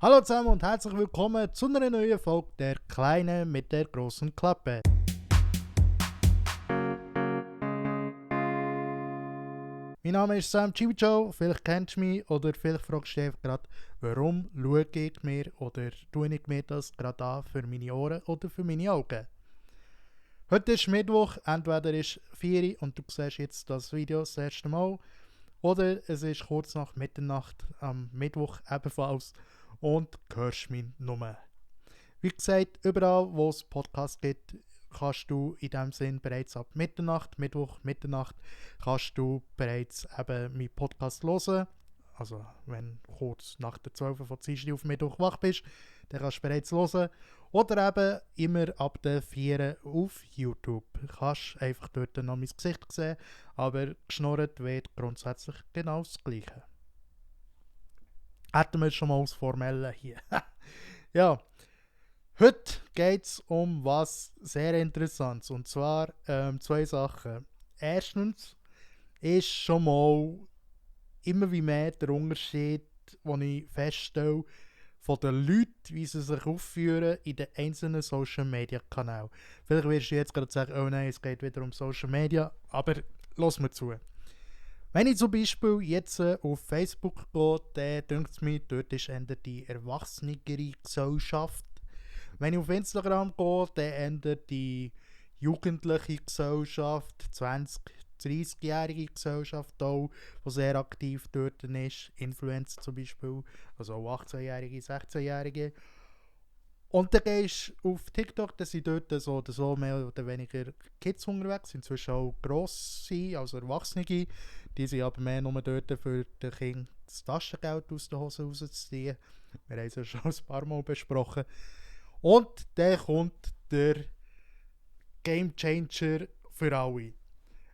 Hallo zusammen und herzlich willkommen zu einer neuen Folge der Kleinen mit der großen Klappe. Mein Name ist Sam Chibicho, vielleicht kennst du mich oder vielleicht fragst du dich einfach gerade, warum schaue ich mir oder tue ich mir das gerade an für meine Ohren oder für meine Augen. Heute ist Mittwoch, entweder ist 4 Uhr und du siehst jetzt das Video das erste Mal oder es ist kurz nach Mitternacht am Mittwoch ebenfalls und hörst mich nur. Wie gesagt, überall wo es Podcasts gibt, kannst du in dem Sinn bereits ab Mitternacht, Mittwoch, Mitternacht, kannst du bereits eben meinen Podcast hören. Also wenn du kurz nach der 12 von Dienstag auf Mittwoch wach bist, dann kannst du bereits hören. Oder eben immer ab der 4 auf YouTube. Du kannst einfach dort noch mein Gesicht sehen, aber geschnurrt wird grundsätzlich genau das Gleiche. Hätten wir schon mal das Formelle hier. Ja, heute geht es um was sehr Interessantes. Und zwar zwei Sachen. Erstens ist schon mal immer wie mehr der Unterschied, den ich feststelle, von den Leuten, wie sie sich aufführen in den einzelnen Social Media Kanälen. Vielleicht wirst du jetzt gerade sagen, oh nein, es geht wieder um Social Media, aber lass mir zu. Wenn ich zum Beispiel jetzt auf Facebook gehe, dann denkt es mir, dort ist eher die erwachsenere Gesellschaft. Wenn ich auf Instagram gehe, dann ändert die jugendliche Gesellschaft, 20-, 30-jährige Gesellschaft auch, die sehr aktiv dort ist, Influencer zum Beispiel, also auch 18-jährige, 16-jährige. Und dann gehst du auf TikTok, da sind dort so oder so mehr oder weniger Kids unterwegs, inzwischen auch grosse, also Erwachsene, die sind aber mehr nur dort für den Kind das Taschengeld aus der Hose rauszuziehen. Wir haben es ja schon ein paar Mal besprochen. Und dann kommt der Game Changer für alle.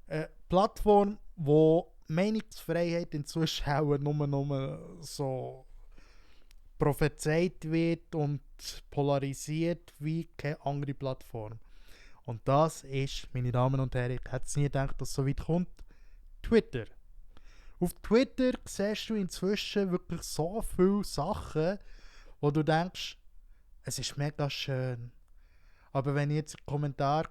Eine Plattform, wo Meinungsfreiheit inzwischen auch nur so prophezeit wird und polarisiert wie keine andere Plattform. Und das ist, meine Damen und Herren, ich hätte nie gedacht, dass es so weit kommt, Twitter. Auf Twitter siehst du inzwischen wirklich so viele Sachen, wo du denkst, es ist mega schön. Aber wenn ich jetzt in den Kommentar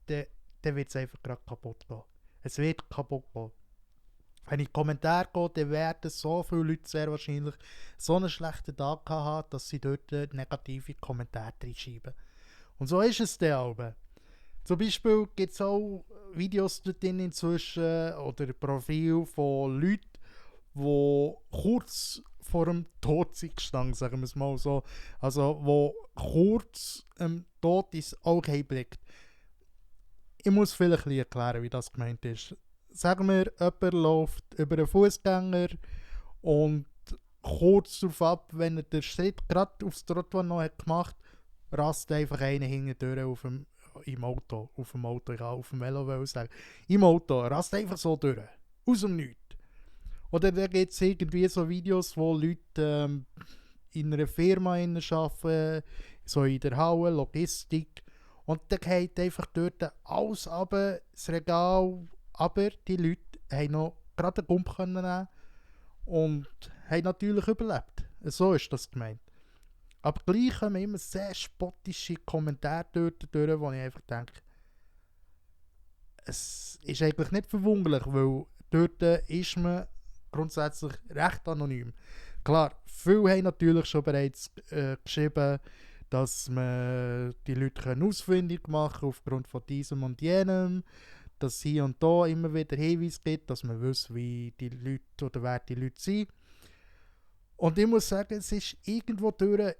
gehe, dann wird es einfach gerade kaputt gehen. Es wird kaputt gehen. Wenn ich in den Kommentar gehe, dann werden so viele Leute sehr wahrscheinlich so einen schlechten Tag haben, dass sie dort negative Kommentare reinschreiben. Und so ist es dann auch. Zum Beispiel gibt es auch Videos dort inzwischen oder Profile von Leuten, die kurz vor dem Tod sind gestanden, sagen wir es mal so. Also, wo kurz Tod ins Auge blickt. Ich muss vielleicht ein bisschen erklären, wie das gemeint ist. Sagen wir, jemand läuft über einen Fußgänger und kurz darauf ab, wenn er den Schritt gerade aufs Trottoir noch hat gemacht, rast einfach einer hinten auf dem Auto, ich kann auf dem Velo sagen, im Auto, rast einfach so durch, aus dem Nichts. Oder da gibt es irgendwie so Videos, wo Leute in einer Firma arbeiten, so in der Halle, Logistik, und dann geht einfach dort alles runter, das Regal, aber die Leute haben noch gerade einen Gump nehmen und haben natürlich überlebt. So ist das gemeint. Aber gleich kommen immer sehr spottische Kommentare dort durch, wo ich einfach denke, es ist eigentlich nicht verwunderlich, weil dort ist man grundsätzlich recht anonym. Klar, viele haben natürlich schon bereits geschrieben, dass man die Leute ausfindig machen kann aufgrund von diesem und jenem, dass es hier und da immer wieder Hinweise gibt, dass man weiß, wie die Leute oder wer die Leute sind. Und ich muss sagen, es ist irgendwo durch,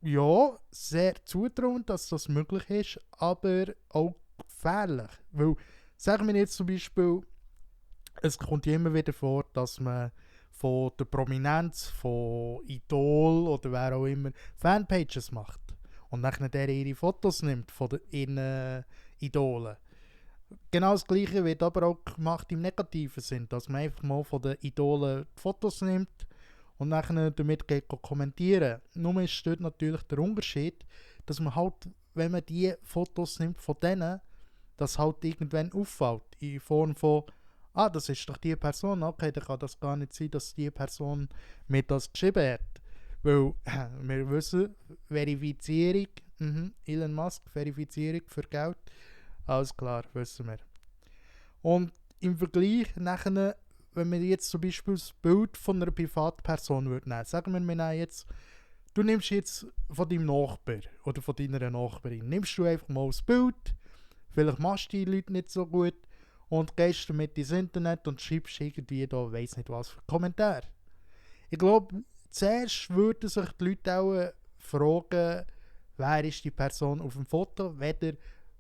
ja, sehr zutrauend, dass das möglich ist, aber auch gefährlich. Weil, sagen wir jetzt zum Beispiel, es kommt ja immer wieder vor, dass man von der Prominenz, von Idol oder wer auch immer, Fanpages macht. Und dann der ihre Fotos nimmt von ihren Idolen. Genau das Gleiche wird aber auch gemacht im negativen Sinn, dass man einfach mal von den Idolen die Fotos nimmt und dann damit geht kommentieren. Nur ist dort natürlich der Unterschied, dass man halt, wenn man die Fotos nimmt von denen, das halt irgendwann auffällt. In Form von, das ist doch die Person, okay, dann kann das gar nicht sein, dass die Person mir das geschrieben hat. Weil wir wissen, Verifizierung, Elon Musk, Verifizierung für Geld, alles klar, wissen wir. Und im Vergleich nachher, wenn wir jetzt zum Beispiel das Bild von einer Privatperson nehmen, sagen wir nehmen jetzt, du nimmst jetzt von deinem Nachbar oder von deiner Nachbarin, nimmst du einfach mal das Bild, vielleicht machst du die Leute nicht so gut und gehst damit ins Internet und schreibst irgendwie da, weiss nicht was für Kommentare. Ich glaube, zuerst würden sich die Leute auch fragen, wer ist die Person auf dem Foto, weder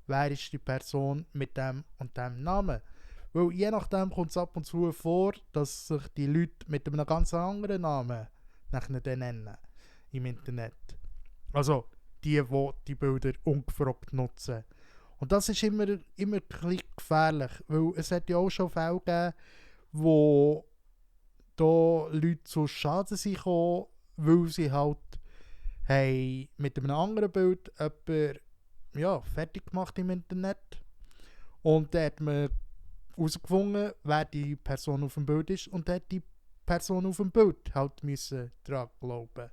wer ist die Person mit dem und dem Namen. Weil je nachdem kommt es ab und zu vor, dass sich die Leute mit einem ganz anderen Namen nachher nennen im Internet. Also die Bilder ungefragt nutzen. Und das ist immer ein bisschen gefährlich, weil es hat ja auch schon Fälle gegeben, wo da Leute zu Schaden sind gekommen, weil sie halt mit einem anderen Bild jemanden fertig gemacht im Internet. Und dann hat man herausgefunden, wer die Person auf dem Bild ist und hat die Person auf dem Bild halt müssen daran glauben.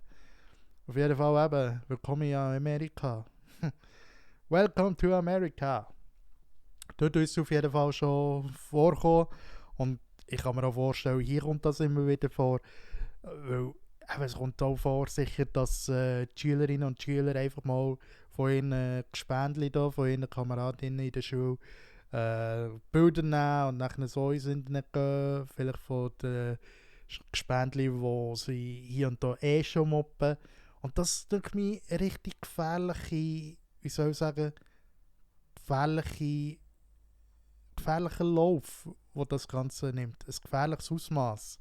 Auf jeden Fall eben, willkommen in Amerika. Welcome to America. Dort ist es auf jeden Fall schon vorgekommen und ich kann mir auch vorstellen, hier kommt das immer wieder vor, weil es kommt auch vor, sicher, dass die Schülerinnen und Schüler einfach mal von ihren Gespendli da, von ihren Kameradinnen in der Schule Bilder nehmen und nachher so ins Internet gehen, vielleicht von den Gespendli, die sie hier und da schon moppen. Und das ist durch mich eine richtig gefährliche, wie soll ich sagen, gefährlicher Lauf, wo das Ganze nimmt. Ein gefährliches Ausmaß.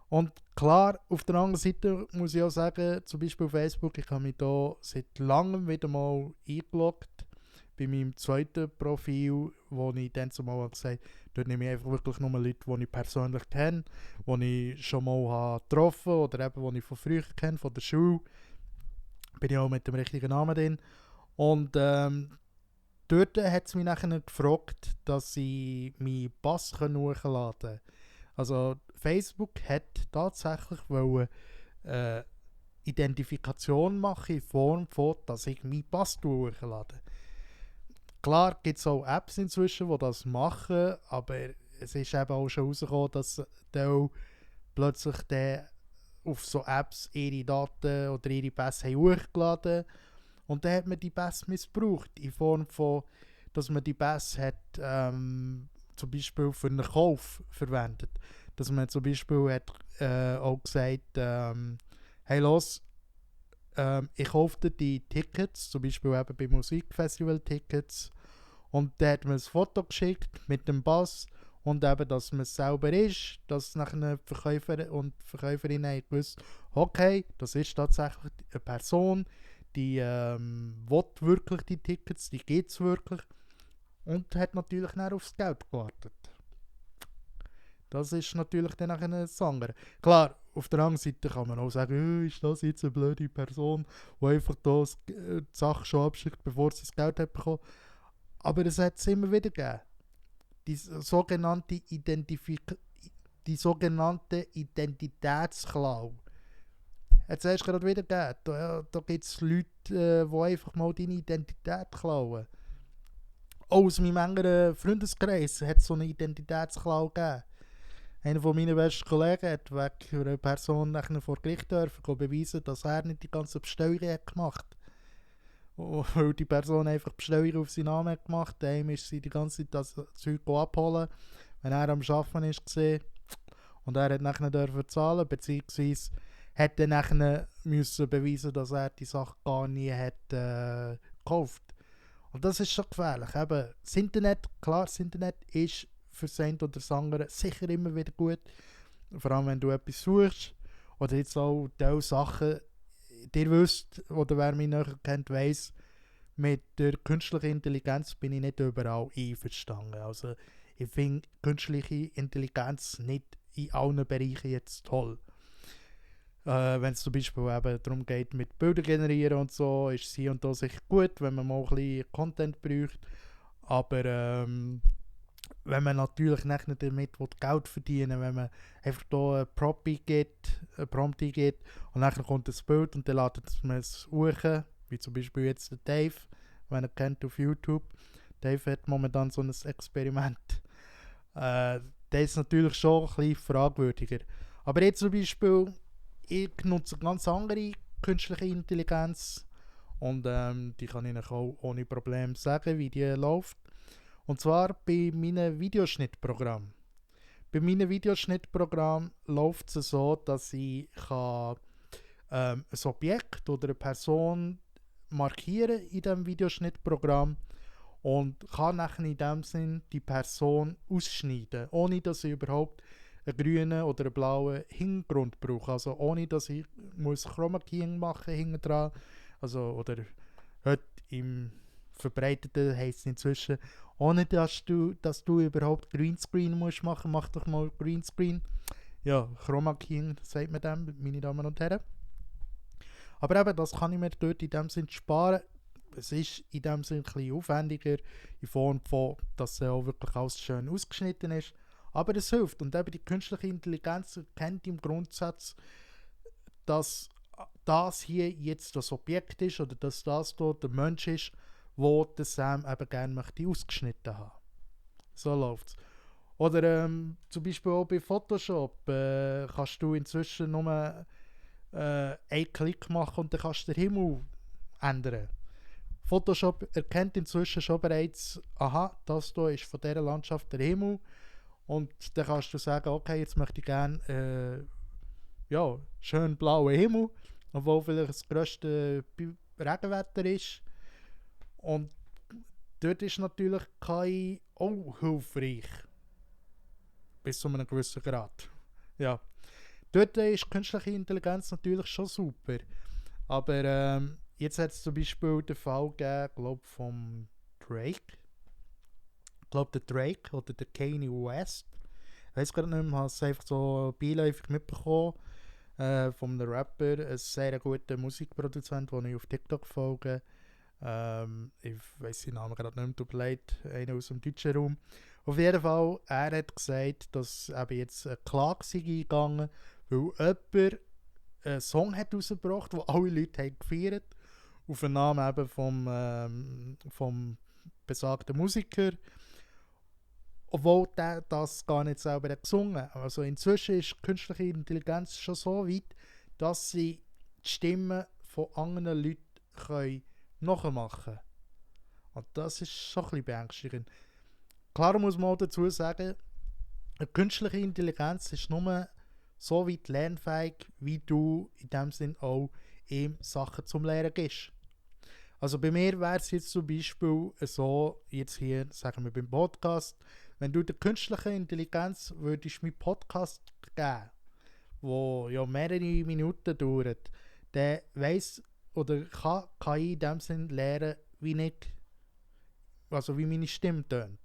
Und klar, auf der anderen Seite muss ich auch sagen, zum Beispiel auf Facebook, ich habe mich da seit langem wieder mal eingeloggt. Bei meinem zweiten Profil, wo ich dann zumal gesagt habe, dort nehme ich einfach wirklich nur Leute, die ich persönlich kenne, die ich schon mal habe getroffen oder eben, die ich von früher kenne, von der Schule. Bin ich auch mit dem richtigen Namen drin. Und dort hat es mich nachher gefragt, dass ich meinen Pass hochladen kann. Also Facebook hat tatsächlich Identifikation machen in Form von, dass ich meinen Pass hochlade. Klar gibt es auch Apps inzwischen, die das machen, aber es ist eben auch schon rausgekommen, dass da plötzlich auf so Apps ihre Daten oder ihre Pässe hochgeladen haben. Und dann hat man die Pässe missbraucht, in Form von, dass man die Pässe hat, zum Beispiel für einen Kauf verwendet. Dass man zum Beispiel hat, auch gesagt, hey los, ich kaufe dir die Tickets, zum Beispiel eben bei Musikfestival-Tickets. Und dann hat man ein Foto geschickt mit dem Pass und eben, dass man es selber ist, dass nachher die Verkäufer und Verkäuferinnen gewusst, okay, das ist tatsächlich eine Person, die will wirklich die Tickets, die gibt es wirklich und hat natürlich dann aufs Geld gewartet. Das ist natürlich dann nachher ein anderes. Klar, auf der anderen Seite kann man auch sagen, ist das jetzt eine blöde Person, die einfach da die Sache schon abschickt, bevor sie das Geld hat bekommen. Aber es hat es immer wieder gegeben. Die sogenannte Identitätsklau. Hat es erst gerade wieder gegeben. Da gibt es Leute, die einfach mal deine Identität klauen. Auch aus meinem engeren Freundeskreis hat es so eine Identitätsklau gegeben. Einer von meinen besten Kollegen hat wegen einer Person nachher vor Gericht dürfen beweisen, dass er nicht die ganze Bestellung hat gemacht hat. Weil die Person einfach Bestellung auf seinen Namen hat gemacht hat. Dann ist sie die ganze Zeit das Zeug abholen, wenn er am Arbeiten war. Und er hat nachher dürfen zahlen, beziehungsweise hat dann nachher müssen beweisen, dass er die Sache gar nie hat gekauft. Und das ist schon gefährlich. Eben, das Internet, klar, das Internet ist für das eine oder das andere sicher immer wieder gut. Vor allem, wenn du etwas suchst. Oder jetzt auch diese Sachen, ihr wisst, oder wer mich näher kennt, weiss, mit der künstlichen Intelligenz bin ich nicht überall einverstanden. Also, ich finde künstliche Intelligenz nicht in allen Bereichen jetzt toll. Wenn es zum Beispiel eben darum geht, mit Bildern generieren und so, ist es hier und da sicher gut, wenn man mal ein bisschen Content braucht. Aber wenn man natürlich nicht damit Geld verdienen will, wenn man einfach hier ein Prompt eingibt und dann kommt das Bild und dann ladet man es hoch, wie zum Beispiel jetzt der Dave, wenn ihr kennt auf YouTube. Dave hat momentan so ein Experiment. Das ist natürlich schon ein bisschen fragwürdiger. Aber jetzt zum Beispiel, ich nutze eine ganz andere künstliche Intelligenz und die kann ich euch auch ohne Probleme sagen, wie die läuft. Und zwar bei meinem Videoschnittprogramm. Bei meinem Videoschnittprogramm läuft es so, dass ich kann, ein Objekt oder eine Person markieren in diesem Videoschnittprogramm und kann nachher in dem Sinn die Person ausschneiden, ohne dass ich überhaupt einen grünen oder einen blauen Hintergrund brauche. Also ohne dass ich muss Chroma Keying machen hinten dran. Also, oder heute im Verbreiteten heisst es inzwischen, ohne dass du überhaupt Greenscreen musst machen, mach doch mal Greenscreen. Ja, Chroma Keying sagt man dem, meine Damen und Herren. Aber eben, das kann ich mir dort in dem Sinn sparen. Es ist in dem Sinn ein bisschen aufwendiger, in Form von, dass auch wirklich alles schön ausgeschnitten ist. Aber es hilft. Und eben die künstliche Intelligenz erkennt im Grundsatz, dass das hier jetzt das Objekt ist oder dass das dort der Mensch ist, wo der Sam eben gerne möchte ausgeschnitten haben. So läuft es. Oder zum Beispiel auch bei Photoshop kannst du inzwischen nur einen Klick machen und dann kannst du den Himmel ändern. Photoshop erkennt inzwischen schon bereits, aha, das hier ist von dieser Landschaft der Himmel. Und dann kannst du sagen, okay, jetzt möchte ich gerne schön blauen Himmel, obwohl vielleicht das grösste Regenwetter ist. Und dort ist natürlich KI auch hilfreich. Bis zu einem gewissen Grad. Ja. Dort ist künstliche Intelligenz natürlich schon super. Aber jetzt hat es zum Beispiel den Fall gegeben, glaube vom Drake. Ich glaube der Drake oder der Kanye West. Ich weiß gerade nicht mehr, habe es einfach so beiläufig mitbekommen. Von einem Rapper, ein sehr guter Musikproduzent, den ich auf TikTok folge. Ich weiß seinen Namen gerade nicht mehr, tut mir leid, einer aus dem deutschen Raum. Auf jeden Fall, er hat gesagt, dass eben jetzt eine Klage sei eingegangen, weil jemand einen Song hat rausgebracht, den alle Leute haben gefeiert, auf den Namen eben vom besagten Musiker, obwohl der das gar nicht selber hat gesungen. Also inzwischen ist künstliche Intelligenz schon so weit, dass sie die Stimmen von anderen Leuten nachmachen können. Und das ist schon ein bisschen beängstigend. Klar muss man auch dazu sagen, eine künstliche Intelligenz ist nur so weit lernfähig, wie du in dem Sinn auch ihm Sachen zum Lernen gibst. Also bei mir wäre es jetzt zum Beispiel so, jetzt hier sagen wir beim Podcast, wenn du der künstlichen Intelligenz würdest meinen Podcast geben, wo ja mehrere Minuten dauert, dann weiss oder kann KI in dem Sinn lernen, wie meine Stimme tönt.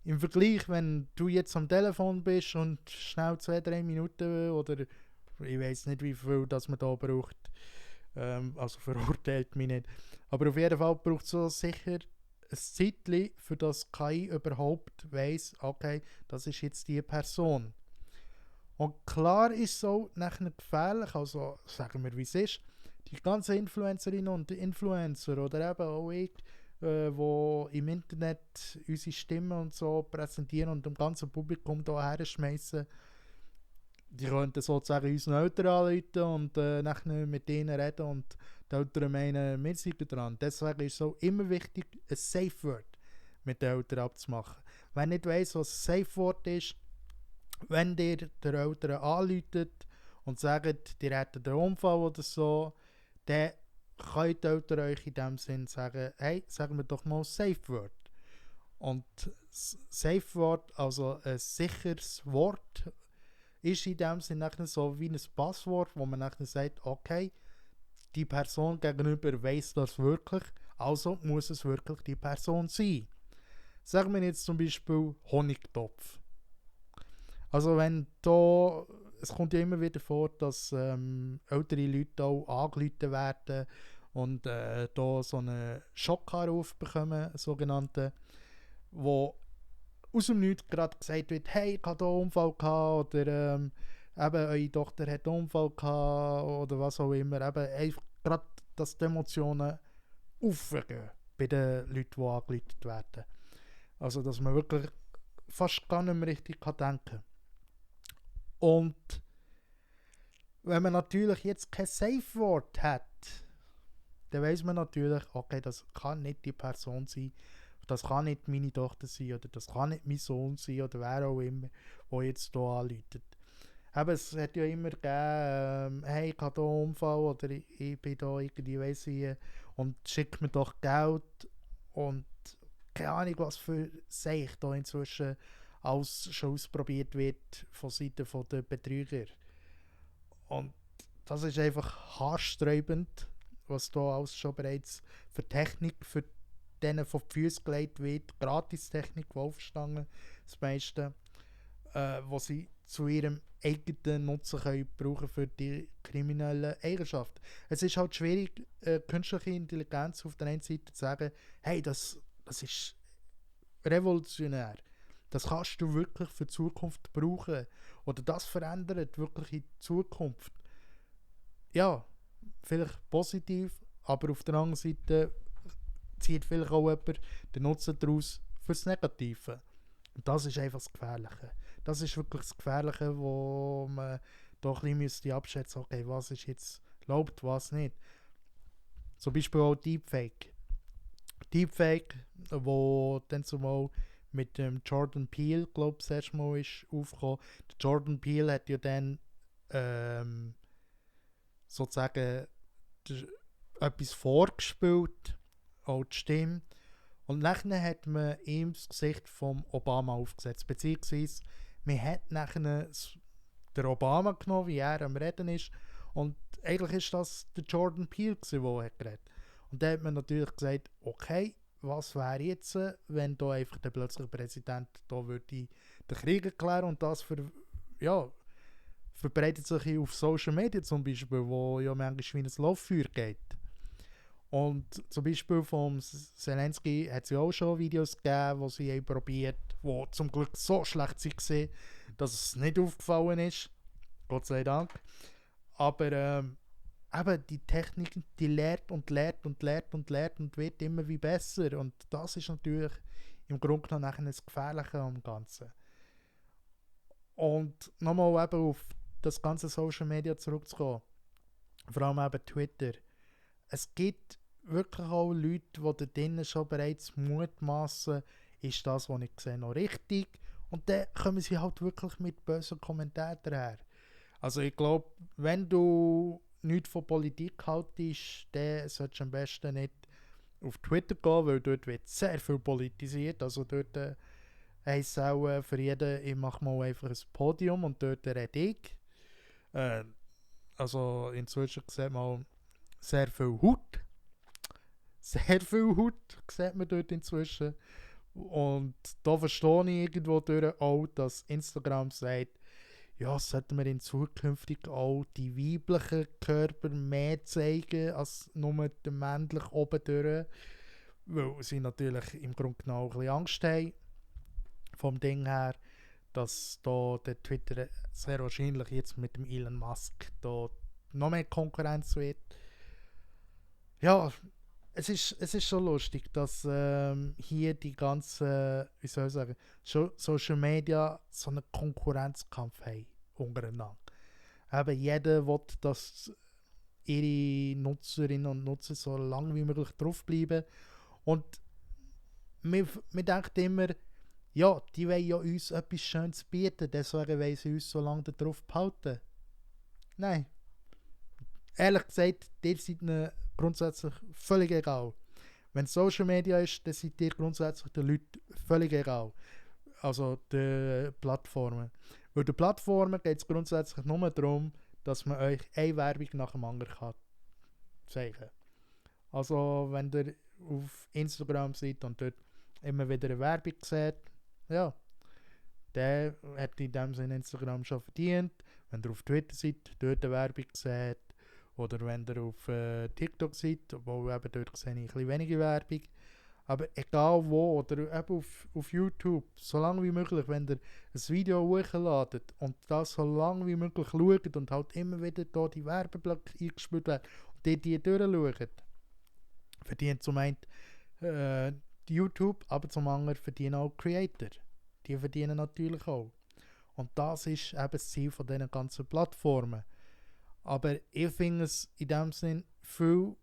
Im Vergleich, wenn du jetzt am Telefon bist und schnell 2-3 Minuten oder ich weiß nicht, wie viel das man da braucht, also verurteilt mich nicht. Aber auf jeden Fall braucht es so sicher ein Zeitchen, für das KI überhaupt weiss, okay, das ist jetzt die Person. Und klar ist es auch nachher gefährlich, also sagen wir wie es ist, die ganzen Influencerinnen und Influencer oder eben auch ich, wo im Internet unsere Stimmen und so präsentieren und dem ganzen Publikum hierher schmeißen, die könnten sozusagen unsere Eltern anrufen und nachher mit denen reden und die Eltern meinen, wir sind dran. Deswegen ist es auch immer wichtig, ein Safe Word mit den Eltern abzumachen. Wenn nicht weiss, was ein Safe Word ist, wenn ihr den Eltern anruft und sagt, die hätten einen Unfall oder so, dann können die Eltern euch in dem Sinn sagen, hey, sagen wir doch mal Safe Word. Und Safe Word, also ein sicheres Wort, ist in dem Sinn so wie ein Passwort, wo man sagt, okay, die Person gegenüber weiss das wirklich, also muss es wirklich die Person sein. Sagen wir jetzt zum Beispiel Honigtopf. Also wenn da, es kommt ja immer wieder vor, dass ältere Leute auch angerufen werden und da so einen Schockanruf bekommen, sogenannte, wo aus dem Nichts gerade gesagt wird, hey, ich hatte hier einen Unfall gehabt, oder eben, eure Tochter hat einen Unfall gehabt, oder was auch immer. Eben, einfach gerade, dass die Emotionen aufgehen bei den Leuten, die angeleitet werden. Also, dass man wirklich fast gar nicht mehr richtig denken kann. Und wenn man natürlich jetzt kein Safe Word hat, dann weiß man natürlich, okay, das kann nicht die Person sein, das kann nicht meine Tochter sein, oder das kann nicht mein Sohn sein, oder wer auch immer, der jetzt hier anläutet. Aber es hat ja immer gegeben, hey, ich habe hier einen Unfall, oder ich bin hier irgendwie, weiss ich, und schick mir doch Geld, und keine Ahnung, was für Seich da inzwischen alles schon ausprobiert wird von Seiten der Betrüger. Und das ist einfach haarsträubend, was da alles schon bereits für Technik für denen von die Füße gelegt wird. Gratistechnik, Wolfstangen, das meiste, was sie zu ihrem eigenen Nutzen können brauchen für die kriminellen Eigenschaften. Es ist halt schwierig, künstliche Intelligenz auf der einen Seite zu sagen, hey, das ist revolutionär. Das kannst du wirklich für die Zukunft brauchen. Oder das verändert wirklich in die Zukunft. Ja, vielleicht positiv, aber auf der anderen Seite zieht vielleicht auch jemand den Nutzen daraus fürs Negative. Und das ist einfach das Gefährliche. Das ist wirklich das Gefährliche, wo man doch ein bisschen abschätzen müsste, okay, was ist jetzt erlaubt, was nicht. Zum Beispiel auch Deepfake. Deepfake, wo dann zumal mit dem Jordan Peele, glaube ich, das erste Mal ist aufgekommen. Der Jordan Peele hat ja dann sozusagen etwas vorgespielt, auch die Stimme. Und nachher hat man ihm das Gesicht von Obama aufgesetzt. Beziehungsweise man hat nachher den Obama genommen, wie er am Reden ist. Und eigentlich ist das der Jordan Peele, der hat geredet. Und da hat man natürlich gesagt, okay, was wäre jetzt, wenn da einfach der plötzliche Präsident da würde den Krieg erklären und das für, ja, verbreitet sich auf Social Media zum Beispiel, wo ja manchmal wie ein Lauffeuer geht. Und zum Beispiel von Zelensky hat es ja auch schon Videos gegeben, wo sie haben probiert, die zum Glück so schlecht waren, dass es nicht aufgefallen ist. Gott sei Dank. Aber eben die Technik, die lehrt und lehrt und lehrt und lehrt und wird immer wie besser. Und das ist natürlich im Grunde genommen nachher das Gefährliche am Ganzen. Und nochmal eben auf das ganze Social Media zurückzukommen. Vor allem eben Twitter. Es gibt wirklich auch Leute, die da drinnen schon bereits mutmaßen, ist das, was ich sehe, noch richtig? Und dann kommen sie halt wirklich mit bösen Kommentaren her. Also ich glaube, wenn du nichts von Politik haltest, dann solltest du am besten nicht auf Twitter gehen, weil dort wird sehr viel politisiert. Also dort heisst es auch für jeden, ich mache mal einfach ein Podium und dort rede ich. Also inzwischen sieht man sehr viel Haut. Sehr viel Haut sieht man dort inzwischen. Und da verstehe ich irgendwo durch auch, dass Instagram sagt, ja, sollten wir in zukünftig auch die weiblichen Körper mehr zeigen als nur den männlichen oben durch. Weil sie natürlich im Grunde genommen ein bisschen Angst haben vom Ding her, dass da der Twitter sehr wahrscheinlich jetzt mit dem Elon Musk da noch mehr Konkurrenz wird. Ja, es ist schon lustig, dass hier die ganzen, wie soll ich sagen, Social Media so einen Konkurrenzkampf haben untereinander. Eben jeder will, dass ihre Nutzerinnen und Nutzer so lange wie möglich draufbleiben. Und man denkt immer, ja, die wollen ja uns etwas Schönes bieten, deswegen wollen sie uns so lange darauf behalten. Nein. Ehrlich gesagt, ihr seid ihnen grundsätzlich völlig egal. Wenn es Social Media ist, dann seid ihr grundsätzlich den Leuten völlig egal. Also die Plattformen. Weil den Plattformen geht es grundsätzlich nur darum, dass man euch eine Werbung nach dem anderen kann zeigen kann. Also wenn ihr auf Instagram seid und dort immer wieder eine Werbung seht, ja, der hat in dem Sinne Instagram schon verdient. Wenn ihr auf Twitter seid, dort eine Werbung seht, oder wenn ihr auf TikTok seid, obwohl eben dort sehe ich ein bisschen weniger Werbung. Aber egal wo, oder eben auf YouTube, so lange wie möglich, wenn ihr ein Video hochladet und das so lange wie möglich schaut und halt immer wieder da die Werbeblöcke eingespielt werden und die durchschaut, verdient zum einen die YouTube, aber zum anderen verdienen auch Creator. Die verdienen natürlich auch. Und das ist eben das Ziel von diesen ganzen Plattformen. Aber ich finde es in dem Sinn viel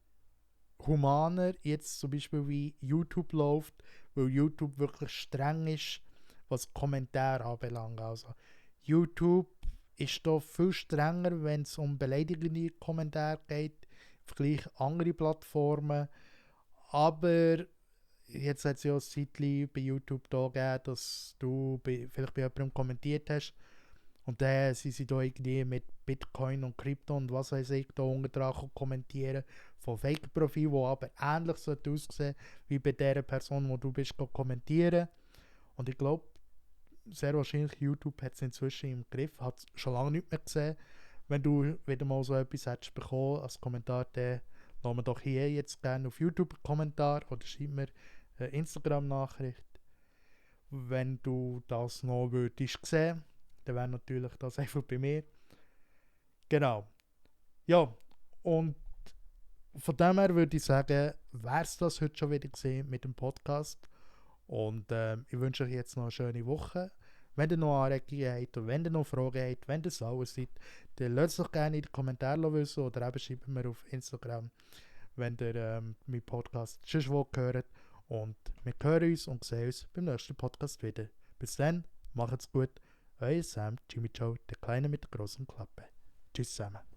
humaner, jetzt zum Beispiel wie YouTube läuft, weil YouTube wirklich streng ist, was Kommentare anbelangt. Also YouTube ist da viel strenger, wenn es um beleidigende Kommentare geht, im Vergleich andere Plattformen. Aber jetzt hat es ja ein Zeitchen bei YouTube da gegeben, dass du vielleicht bei jemandem kommentiert hast und dann sind sie da irgendwie mit Bitcoin und Krypto und was weiß ich da unten dran kommentieren von Fake-Profil, wo aber ähnlich sollte aussehen wie bei der Person, wo du bist kommentieren. Und ich glaube, sehr wahrscheinlich YouTube hat es inzwischen im Griff, hat es schon lange nicht mehr gesehen. Wenn du wieder mal so etwas hättest bekommen als Kommentar, dann lass mir doch hier jetzt gerne auf YouTube einen Kommentar oder schreib mir eine Instagram-Nachricht. Wenn du das noch würdest sehen, dann wäre natürlich das einfach bei mir. Genau. Ja, und von dem her würde ich sagen, wäre es das heute schon wieder gesehen mit dem Podcast. Und ich wünsche euch jetzt noch eine schöne Woche. Wenn ihr noch Anregungen habt und wenn ihr noch Fragen habt, wenn ihr sauer seid, dann lasst es doch gerne in die Kommentare wissen oder eben schreibt mir auf Instagram, wenn ihr meinen Podcast schon hört. Und wir hören uns und sehen uns beim nächsten Podcast wieder. Bis dann, macht's gut. Euer Sam, Jimmy Joe, der Kleine mit der großen Klappe. Tschüss zusammen.